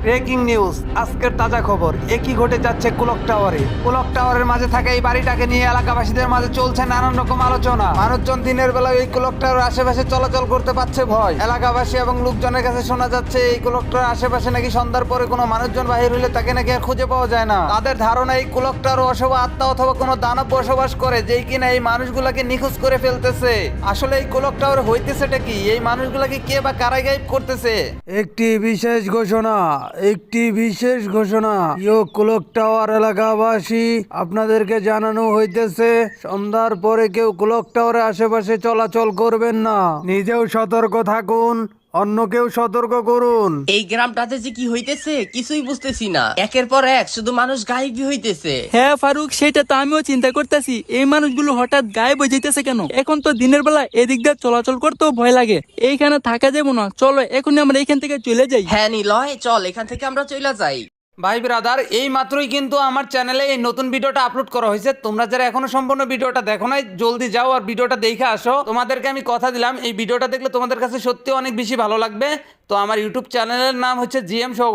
Breaking news, আজকের তাজা খবর। একই ঘটে যাচ্ছে কুলক টাওয়ারে। কুলক টাওয়ারের মাঝে থাকা এই বাড়িটাকে নিয়ে এলাকাবাসীদের মাঝে চলছে নানান রকম আলোচনা। মানুষজন দিনের বেলা এই কুলক টাওয়ারের আশেপাশে চলাচল করতে পারছে ভয়। এলাকাবাসী এবং লোকজনের কাছে শোনা যাচ্ছে এই কুলক টাওয়ারের আশেপাশে নাকি সন্ধ্যার পরে কোনো মানুষজন বাহির হলে তাকে নাকি আর খুঁজে পাওয়া যায় না। তাদের ধারণা এই কুলক টাওয়ারে অশুভ আত্মা অথবা কোনো দানব বসবাস করে, যেই কিনা এই মানুষগুলাকে নিখোঁজ করে ফেলতেছে। আসলে এই কুলক টাওয়ারে হইতেছেটা কি? এই মানুষগুলাকে কে বা কারা গায়েব করতেছে? একটি বিশেষ ঘোষণা, কুলক টাওয়ার এলাকাবাসী, আপনাদেরকে জানানো হইতেছে সন্ধ্যার পরে কেউ কুলক টাওয়ারের আশেপাশে চলাচল করবেন না। নিজেও সতর্ক থাকুন, অন্যকেও সতর্ক করুন। এই গ্রামটাতে যে কি হইতেছে কিছুই বুঝতেছি না। একের পর এক শুধু মানুষ গায়েবই হইতেছে। হ্যাঁ ফারুক, সেটা তো আমিও চিন্তা করতেছি। এই মানুষগুলো হঠাৎ গায়েব হয়ে যেতেছে কেন? এখন তো দিনের বেলা এদিক দিয়ে চলাচল করতেও ভয় লাগে। এইখানে থাকা যাবো না, চলো এখনই আমরা এইখান থেকে চলে যাই। হ্যাঁ নিলয়, চল এখান থেকে আমরা চলে যাই। ভাই ব্রাদার, এই মাত্রই কিন্তু আমার চ্যানেলে এই নতুন ভিডিওটা আপলোড করা হয়েছে। তোমরা যারা এখনো সম্পূর্ণ ভিডিওটা দেখো নাই, জলদি যাও আর ভিডিওটা দেখে আসো। তোমাদেরকে আমি কথা দিলাম এই ভিডিওটা দেখলে তোমাদের কাছে সত্যি অনেক বেশি ভালো লাগবে। তো আমার ইউটিউব চ্যানেলের নাম হচ্ছে জিএম